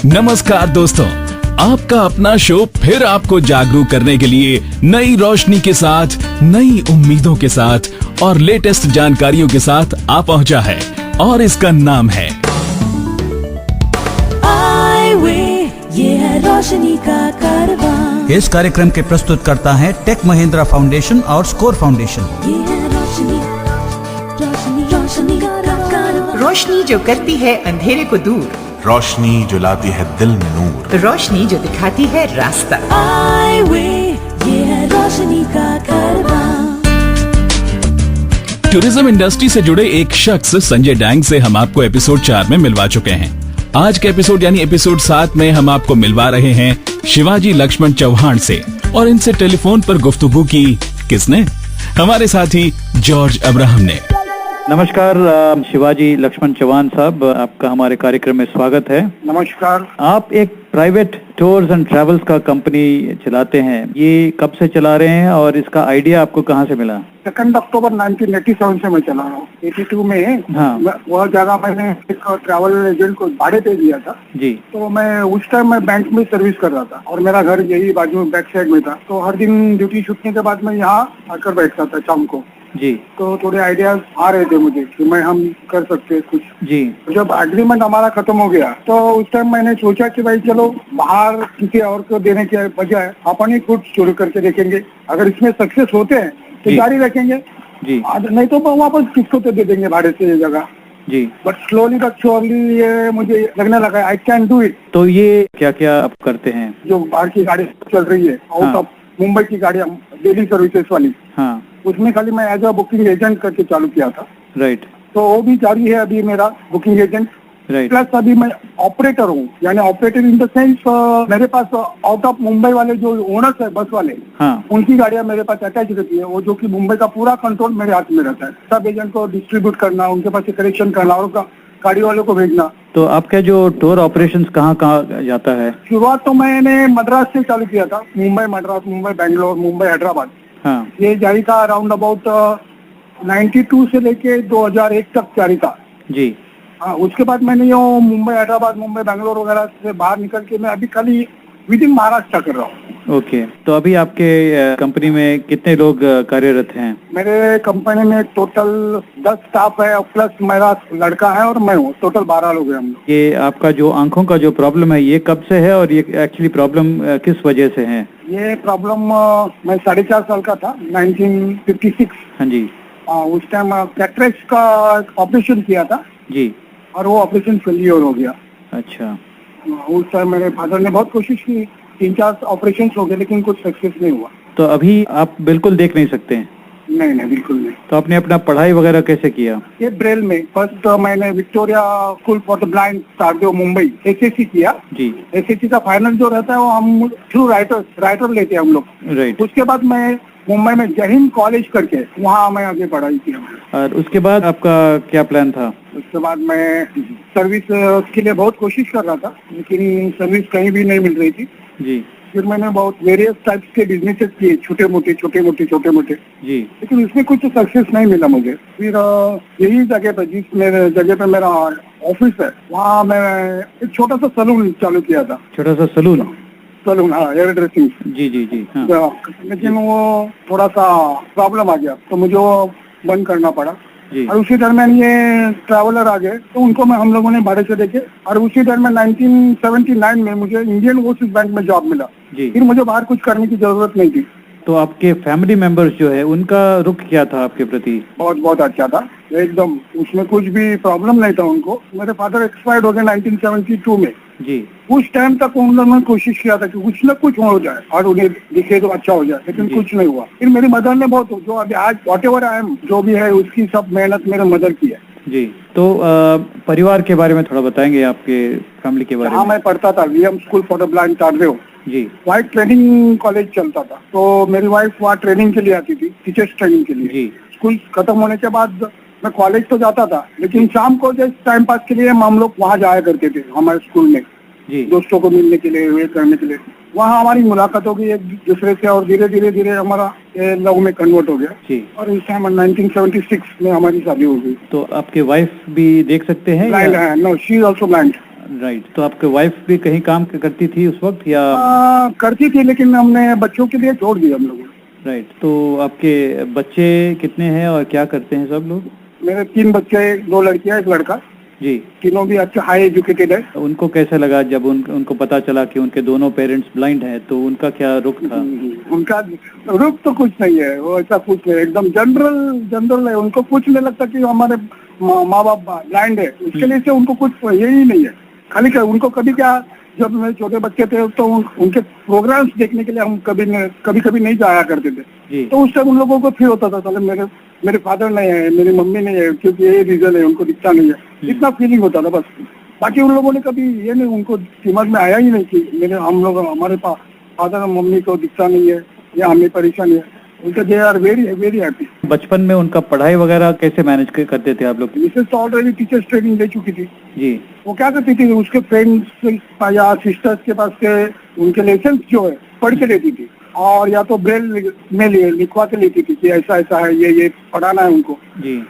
नमस्कार दोस्तों, आपका अपना शो फिर आपको जागरूक करने के लिए नई रोशनी के साथ, नई उम्मीदों के साथ और लेटेस्ट जानकारियों के साथ आ पहुंचा है और इसका नाम है आए वे, ये है रोशनी का कारवां। इस कार्यक्रम के प्रस्तुतकर्ता हैं टेक महिंद्रा फाउंडेशन और स्कोर फाउंडेशन। ये है रोशनी, रोशनी, रोशनी का कारवां। रोशनी जो करती है अंधेरे को दूर, रोशनी जो लाती है दिल में नूर, रोशनी जो दिखाती है रास्ता। आए वे, ये है रोशनी का कारवां। टूरिज्म इंडस्ट्री से जुड़े एक शख्स संजय डैंग से हम आपको एपिसोड 4 में मिलवा चुके हैं। आज के एपिसोड यानी एपिसोड 7 में हम आपको मिलवा रहे हैं शिवाजी लक्ष्मण चौहान से। और इनसे टेलीफोन पर गुफ्तगू की किसने? हमारे साथी जॉर्ज अब्राहम ने। नमस्कार शिवाजी लक्ष्मण चौहान साहब, आपका हमारे कार्यक्रम में स्वागत है। नमस्कार। आप एक प्राइवेट टूर्स एंड ट्रैवल्स का कंपनी चलाते हैं, ये कब से चला रहे हैं और इसका आइडिया आपको कहाँ से मिला? 2 अक्टूबर 1987 से मैं चला रहा हूँ। 82 में वह जगह मैंने एक ट्रैवल एजेंट को भाड़े पे दिया था जी। तो मैं उस टाइम मैं बैंक में सर्विस कर रहा था और मेरा घर यही बाजू में बैक साइड में था। तो हर दिन ड्यूटी छूटने के बाद मैं यहाँ आकर बैठता था शाम को जी। तो थोड़े आइडियाज आ रहे थे मुझे कि हम कर सकते हैं कुछ जी। जब एग्रीमेंट हमारा खत्म हो गया तो उस टाइम मैंने सोचा कि भाई चलो बाहर किसी और को देने के बजाय अपन ही खुद शुरू करके देखेंगे। अगर इसमें सक्सेस होते हैं तो जारी रखेंगे जी, नहीं तो वापस किसको तो दे देंगे भाड़े से ये जगह जी। बट स्लोली बट श्योरली ये मुझे लगने लगा आई कैन डू इट। तो ये क्या क्या आप करते हैं? जो बाहर की गाड़ी चल रही है आउट ऑफ मुंबई की गाड़ियाँ डेली सर्विसेज वाली, हाँ, उसमें खाली मैं एज अ बुकिंग एजेंट करके चालू किया था। राइट। तो वो भी जारी है अभी मेरा बुकिंग एजेंट। राइट। प्लस अभी मैं ऑपरेटर हूँ, यानी ऑपरेटर इन द सेंस मेरे पास आउट ऑफ मुंबई वाले जो ओनर्स है बस वाले, हाँ, उनकी गाड़ियाँ मेरे पास अटैच रहती है। वो जो कि मुंबई का पूरा कंट्रोल मेरे हाथ में रहता है। सब एजेंट को डिस्ट्रीब्यूट करना, उनके पास कलेक्शन करना और गाड़ी वालों को भेजना। तो आपका जो टूर ऑपरेशंस कहाँ कहाँ जाता है? शुरुआत तो मैंने मद्रास से चालू किया था। मुंबई मद्रास, मुंबई बेंगलोर, मुंबई हैदराबाद, हाँ, ये जारी था अराउंड अबाउट 92 से लेके 2001 तक जारी था जी। हाँ, उसके बाद मैंने यो मुंबई हैदराबाद, मुंबई बेंगलोर वगैरह से बाहर निकल के मैं अभी खाली विद इन महाराष्ट्र कर रहा हूँ। ओके। तो अभी आपके कंपनी में कितने लोग कार्यरत हैं? मेरे कंपनी में टोटल 10 स्टाफ है और प्लस मेरा लड़का है और मैं हूँ, टोटल 12 लोग हैं हम लोग। ये आपका जो आंखों का जो प्रॉब्लम है ये कब से है और ये एक्चुअली प्रॉब्लम किस वजह से है? ये प्रॉब्लम मैं 4.5 साल का था, 1956। हाँ जी। उस टाइम कैटरेक्ट का ऑपरेशन किया था जी। और वो ऑपरेशन फेलियर हो गया। अच्छा। उस टाइम मेरे फादर ने बहुत कोशिश की, 3-4 ऑपरेशन हो गए लेकिन कुछ सक्सेस नहीं हुआ। तो अभी आप बिल्कुल देख नहीं सकते हैं? नहीं, बिल्कुल नहीं। तो आपने अपना पढ़ाई वगैरह कैसे किया? ये ब्रेल में फर्स्ट मैंने Victoria school for the blind Tardeo Mumbai SSC किया जी। एसएससी का फाइनल जो रहता है वो हम थ्रू राइटर लेते हैं हम लोग। राइट। उसके बाद मैं मुंबई में जय हिंद कॉलेज करके वहाँ मैं आगे पढ़ाई की। और उसके बाद आपका क्या प्लान था? उसके बाद मैं सर्विस के लिए बहुत कोशिश कर रहा था लेकिन सर्विस कहीं भी नहीं मिल रही थी जी। फिर मैंने बहुत वेरियस टाइप्स के बिजनेसेस किए, छोटे मोटे जी, लेकिन उसमें कुछ सक्सेस नहीं मिला मुझे। फिर यही जगह पे, जिस जगह पे मेरा ऑफिस है, वहाँ मैं एक छोटा सा सलून चालू किया था। छोटा सा सलून? हाँ, हेयर ड्रेसिंग जी। हाँ। लेकिन वो थोड़ा सा प्रॉब्लम आ गया तो मुझे वो बंद करना पड़ा जी। और उसी दरमियान ये ट्रैवलर आ गए तो उनको हम लोगों ने भाड़े से देखे। और उसी दरमियान 1979 में मुझे इंडियन ओवरसीज बैंक में जॉब मिला जी। फिर मुझे बाहर कुछ करने की जरूरत नहीं थी। तो आपके फैमिली मेंबर्स जो है उनका रुख क्या था आपके प्रति? बहुत अच्छा था एकदम, उसमें कुछ भी प्रॉब्लम नहीं था उनको। मेरे फादर एक्सपायर्ड हो गए 1972 में जी। उस टाइम तक उन लोगों ने कोशिश किया था कि कुछ न कुछ हो जाए और उन्हें दिखे तो अच्छा हो जाए, लेकिन कुछ नहीं हुआ। फिर मेरी मदर ने बहुत, जो अभी आज व्हाटएवर आई एम जो भी है उसकी सब मेहनत मेरे मदर की है जी। तो परिवार के बारे में थोड़ा बताएंगे, आपके फैमिली के बारे में? मैं पढ़ता था VM school for the blind Tardeo जी। वहाँ ट्रेनिंग कॉलेज चलता था तो मेरी वाइफ वहाँ ट्रेनिंग के लिए आती थी, टीचर्स ट्रेनिंग के लिए जी। स्कूल खत्म होने के बाद मैं कॉलेज तो जाता था लेकिन शाम को जैसे टाइम पास के लिए हम लोग वहाँ जाया करते थे हमारे स्कूल में जी। दोस्तों को मिलने के लिए, वे करने के लिए। वहाँ हमारी मुलाकात हो गई एक दूसरे से और धीरे धीरे हमारा लव में कन्वर्ट हो गया जी। और इस टाइम 1976 में हमारी शादी हो गई। तो आपके वाइफ भी देख सकते हैं? No, she is also blind. Right, तो आपके वाइफ भी कहीं काम करती थी उस वक्त या? करती थी, लेकिन हमने बच्चों के लिए छोड़ दिया हम लोगों ने। राइट, तो आपके बच्चे कितने हैं और क्या करते हैं सब लोग? मेरे 3 बच्चे, 2 लड़कियां, 1 लड़का जी। तीनों भी अच्छा हाई एजुकेटेड है। उनको कैसे लगा जब उनको पता चला कि उनके दोनों पेरेंट्स ब्लाइंड हैं, तो उनका क्या रुख था? उनका रुख तो कुछ नहीं है, वो ऐसा कुछ है, एकदम जनरल है। उनको कुछ नहीं लगता कि हमारे माँ बाप ब्लाइंड है, उसके लिए से उनको कुछ यही नहीं है। खाली क्या उनको कभी क्या, जब मेरे छोटे बच्चे थे तो उनके प्रोग्राम्स देखने के लिए हम कभी नहीं जाया करते थे, तो उस टाइम उन लोगों को फील होता था चलो मेरे फादर नहीं है, मेरी मम्मी नहीं है, क्योंकि ये रीजन है, उनको दिखता नहीं है, इतना फीलिंग होता था बस। बाकी उन लोगों ने कभी ये नहीं, उनको दिमाग में आया ही नहीं कि हमारे फादर और मम्मी को दिखता नहीं है या हमें परेशानी है। उनका दे आर वेरी हैप्पी। बचपन में उनका पढ़ाई वगैरह कैसे मैनेज करते थे आप लोग? मिसेस तो ऑलरेडी टीचर्स ट्रेनिंग दे चुकी थी जी। वो क्या करती थी, उसके फ्रेंड्स या सिस्टर्स के पास के उनके लेसन जो है पढ़ के लेती थी, और या तो ब्रेल में लिखवा के लेती थी कि ऐसा है, ये पढ़ाना है उनको जी,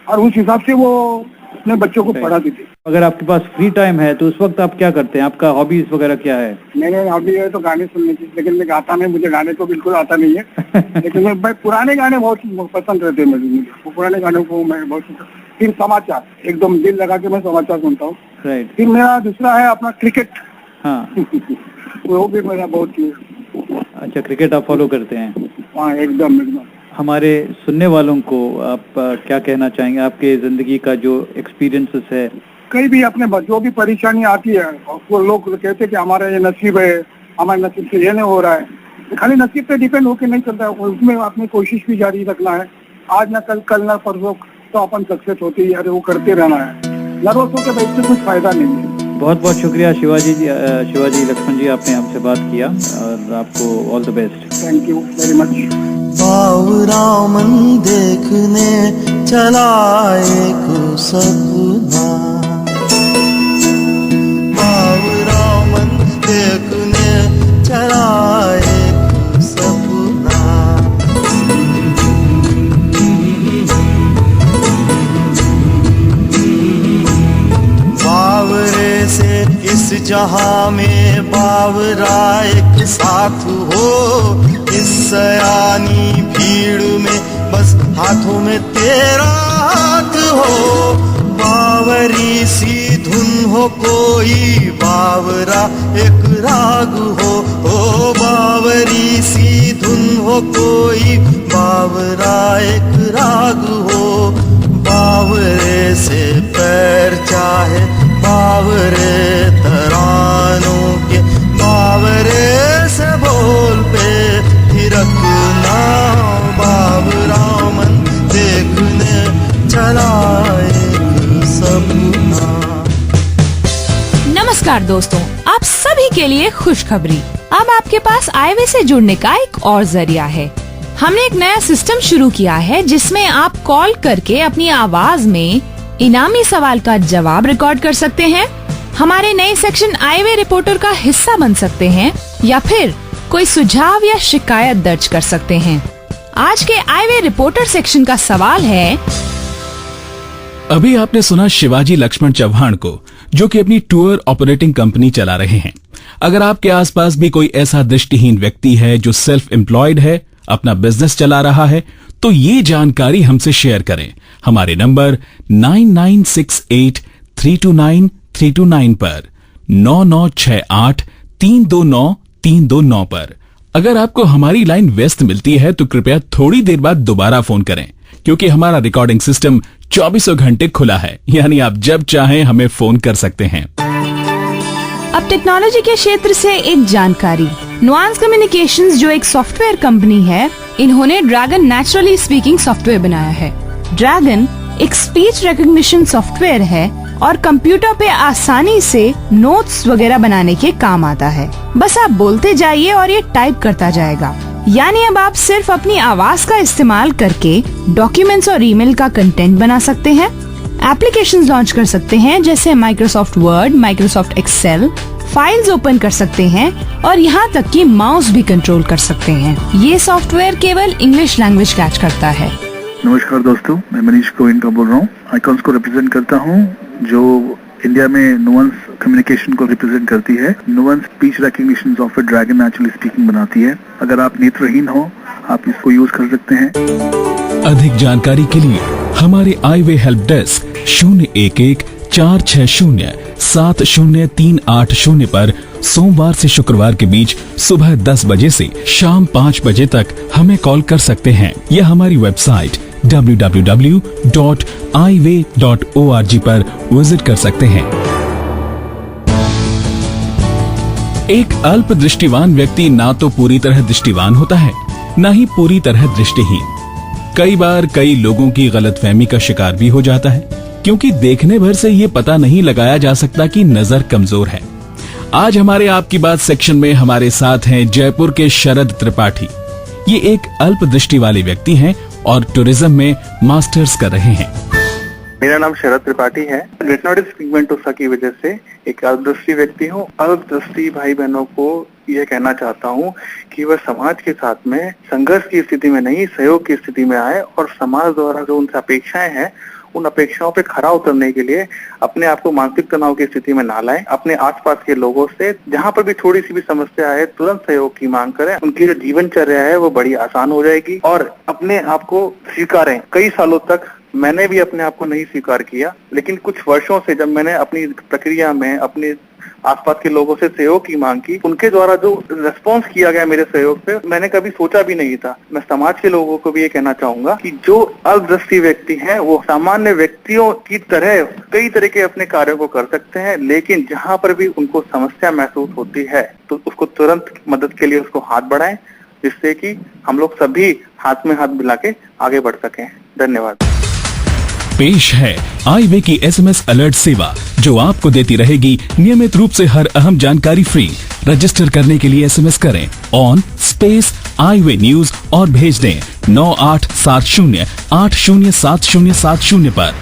और उस हिसाब से वो अपने बच्चों को पढ़ाती थी। अगर आपके पास फ्री टाइम है तो उस वक्त आप क्या करते हैं? आपका हॉबीज वगैरह क्या है? मेरे हॉबी है तो गाने सुनने की, लेकिन मैं गाता नहीं, मुझे गाने तो बिल्कुल आता नहीं है। लेकिन मैं पुराने गाने बहुत पसंद रहते हैं मुझे, पुराने गानों को मैं बहुत। फिर समाचार, एकदम दिल लगा के मैं समाचार सुनता हूँ। फिर मेरा दूसरा है अपना क्रिकेट। हाँ वो भी मेरा बहुत। अच्छा, क्रिकेट आप फॉलो करते हैं? हाँ, एकदम। हमारे सुनने वालों को आप क्या कहना चाहेंगे? आपके जिंदगी का जो एक्सपीरियंसेस है, कहीं भी अपने जो भी परेशानी आती है, वो लोग कहते हैं कि हमारा ये नसीब है, हमारे नसीब से ये नहीं हो रहा है। खाली नसीब पे डिपेंड होकर नहीं चलता है, उसमें अपनी कोशिश भी जारी रखना है। आज ना कल ना परसों तो अपन सक्सेस होती है, अरे वो करते रहना है। नर्वस होकर बैठ से कुछ फायदा नहीं है। बहुत बहुत शुक्रिया शिवाजी लक्ष्मण जी, आपने हमसे बात किया, और आपको all the best. Thank you very much. बावरामन देखने चला एक सपना, बावरामन देखने चला एक सपना, बावरे से इस जहां में बावरा एक साथ हो, इस सयानी भीड़ में बस हाथों में तेरा हाथ हो। बावरी सी धुन हो कोई, बावरा एक राग हो, ओ बावरी सी धुन हो कोई, बावरा एक राग हो। बावरे से पैर चाहे बावरे तरानों के, बावरे से बोल पे थिरकना, बावरामन देखने चला एक सपना। नमस्कार दोस्तों, आप सभी के लिए खुशखबरी। अब आपके पास आईवे से जुड़ने का एक और जरिया है। हमने एक नया सिस्टम शुरू किया है जिसमें आप कॉल करके अपनी आवाज में इनामी सवाल का जवाब रिकॉर्ड कर सकते हैं, हमारे नए सेक्शन आईवे रिपोर्टर का हिस्सा बन सकते हैं, या फिर कोई सुझाव या शिकायत दर्ज कर सकते हैं। आज के आईवे रिपोर्टर सेक्शन का सवाल है। अभी आपने सुना शिवाजी लक्ष्मण चौहान को, जो कि अपनी टूर ऑपरेटिंग कंपनी चला रहे हैं। अगर आपके आसपास भी कोई ऐसा दृष्टिहीन व्यक्ति है जो सेल्फ एम्प्लॉयड है, अपना बिजनेस चला रहा है, तो ये जानकारी हमसे शेयर करें हमारे नंबर 9968329329 पर, 9968329329 पर। अगर आपको हमारी लाइन व्यस्त मिलती है तो कृपया थोड़ी देर बाद दोबारा फोन करें, क्योंकि हमारा रिकॉर्डिंग सिस्टम 24 घंटे खुला है, यानी आप जब चाहें हमें फोन कर सकते हैं। अब टेक्नोलॉजी के क्षेत्र से एक जानकारी। नुआंस कम्युनिकेशंस जो एक सॉफ्टवेयर कंपनी है, इन्होंने ड्रैगन नेचुरली स्पीकिंग सॉफ्टवेयर बनाया है। ड्रैगन एक स्पीच रिकॉग्निशन सॉफ्टवेयर है और कंप्यूटर पे आसानी से नोट्स वगैरह बनाने के काम आता है। बस आप बोलते जाइए और ये टाइप करता जाएगा। यानी अब आप सिर्फ अपनी आवाज का इस्तेमाल करके डॉक्यूमेंट्स और ईमेल का कंटेंट बना सकते हैं, एप्लीकेशंस लॉन्च कर सकते हैं जैसे Microsoft Word, Microsoft Excel, files open कर सकते हैं और यहाँ तक कि माउस भी कंट्रोल कर सकते हैं। ये सॉफ्टवेयर केवल इंग्लिश लैंग्वेज कैच करता है। नमस्कार दोस्तों, मैं मनीष गोविंद का बोल रहा हूँ। आइकॉन्स को रिप्रेजेंट करता हूँ, जो इंडिया में नुआंस कम्युनिकेशन को रिप्रेजेंट करती है। Nuance speech recognition software dragon naturally speaking बनाती है। अगर आप नेत्रहीन हो आप इसको यूज कर सकते हैं। अधिक जानकारी के लिए हमारे आईवे हेल्प डेस्क 011-460-70380 पर सोमवार से शुक्रवार के बीच सुबह 10 बजे से शाम 5 बजे तक हमें कॉल कर सकते हैं या हमारी वेबसाइट www.iway.org पर विजिट कर सकते हैं। एक अल्प दृष्टिवान व्यक्ति ना तो पूरी तरह दृष्टिवान होता है, ना ही पूरी तरह दृष्टिहीन। कई बार कई लोगों की गलतफहमी का शिकार भी हो जाता है, क्योंकि देखने भर से ये पता नहीं लगाया जा सकता कि नजर कमजोर है। आज हमारे आपकी बात सेक्शन में हमारे साथ हैं जयपुर के शरद त्रिपाठी। ये एक अल्प दृष्टि वाले व्यक्ति हैं और टूरिज्म में मास्टर्स कर रहे हैं। मेरा नाम शरद त्रिपाठी है। रेटिनोइटिस पिगमेंटोसा की वजह से एक अल्पदृष्टि व्यक्ति हूँ। अल्पदृष्टि भाई बहनों को ये कहना चाहता हूँ कि वह समाज के साथ में संघर्ष की स्थिति में नहीं, सहयोग की स्थिति में आए और समाज द्वारा जो उनसे अपेक्षाएं हैं उन अपेक्षाओं पे खरा उतरने के लिए अपने आप को मानसिक तनाव की स्थिति में ना लाएं। अपने आसपास के लोगों से जहां पर भी थोड़ी सी भी समस्या आए तुरंत सहयोग की मांग करें। उनकी जो जीवनचर्या है वो बड़ी आसान हो जाएगी और अपने आप को स्वीकारें। कई सालों तक मैंने भी अपने आप को नहीं स्वीकार किया, लेकिन कुछ वर्षों से जब मैंने अपनी प्रक्रिया में अपने आसपास के लोगों से सहयोग की मांग की, उनके द्वारा जो रिस्पॉन्स किया गया मेरे सहयोग पे, मैंने कभी सोचा भी नहीं था। मैं समाज के लोगों को भी ये कहना चाहूंगा कि जो अल्पदृष्टि व्यक्ति हैं वो सामान्य व्यक्तियों की तरह कई तरह के अपने कार्यों को कर सकते हैं, लेकिन जहां पर भी उनको समस्या महसूस होती है तो उसको तुरंत मदद के लिए उसको हाथ बढ़ाएं, जिससे कि हम लोग सभी हाथ में हाथ मिला के आगे बढ़ सकें। धन्यवाद। पेश है आईवे की SMS अलर्ट सेवा, जो आपको देती रहेगी नियमित रूप से हर अहम जानकारी फ्री। रजिस्टर करने के लिए SMS करें ऑन स्पेस आईवे न्यूज और भेज दें 9870807070 पर।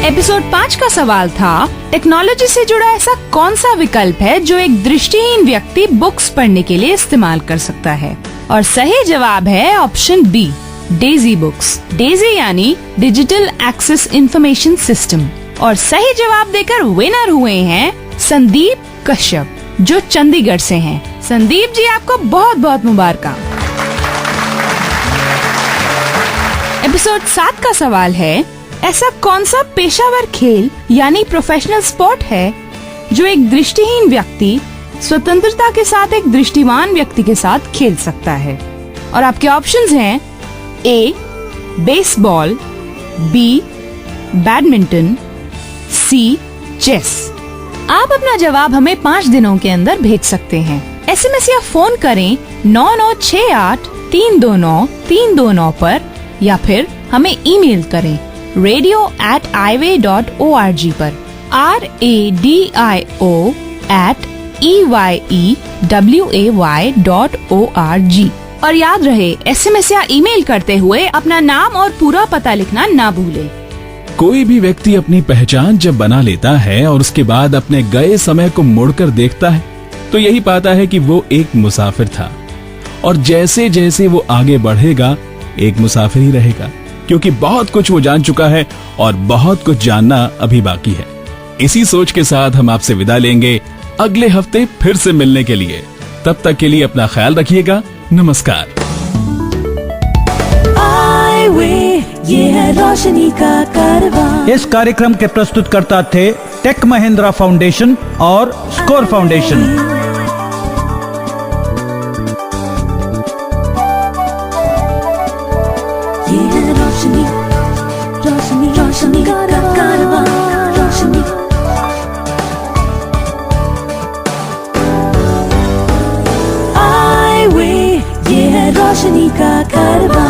एपिसोड 5 का सवाल था, टेक्नोलॉजी से जुड़ा ऐसा कौन सा विकल्प है जो एक दृष्टिहीन व्यक्ति बुक्स पढ़ने के लिए इस्तेमाल कर सकता है? और सही जवाब है option B, Daisy books. Daisy यानी डिजिटल एक्सेस इंफॉर्मेशन सिस्टम। और सही जवाब देकर विनर हुए हैं संदीप कश्यप, जो चंडीगढ़ से हैं। संदीप जी, आपको बहुत बहुत मुबारक। एपिसोड 7 का सवाल है, ऐसा कौन सा पेशावर खेल यानी प्रोफेशनल स्पोर्ट है जो एक दृष्टिहीन व्यक्ति स्वतंत्रता के साथ एक दृष्टिवान व्यक्ति के साथ खेल सकता है? और आपके ऑप्शंस हैं ए बेसबॉल, बी बैडमिंटन, सी चेस। आप अपना जवाब हमें 5 दिनों के अंदर भेज सकते हैं। SMS या फोन करें 9968329329 पर, या फिर हमें ईमेल करें radio@iway.org पर, radio@eyeway.org। और याद रहे, SMS या ईमेल करते हुए अपना नाम और पूरा पता लिखना ना भूलें। कोई भी व्यक्ति अपनी पहचान जब बना लेता है और उसके बाद अपने गए समय को मुड़कर देखता है तो यही पाता है कि वो एक मुसाफिर था, और जैसे जैसे वो आगे बढ़ेगा एक मुसाफिर ही रहेगा, क्योंकि बहुत कुछ वो जान चुका है और बहुत कुछ जानना अभी बाकी है। इसी सोच के साथ हम आपसे विदा लेंगे अगले हफ्ते फिर से मिलने के लिए। तब तक के लिए अपना ख्याल रखिएगा। नमस्कार। ये है रोशनी का कारवां। इस कार्यक्रम के प्रस्तुतकर्ता थे टेक महिंद्रा फाउंडेशन और स्कोर फाउंडेशन। ये है रोशनी, रोशनी, रोशनी का कारवां, रोशनी। आईवे, ये है रोशनी का कारवां।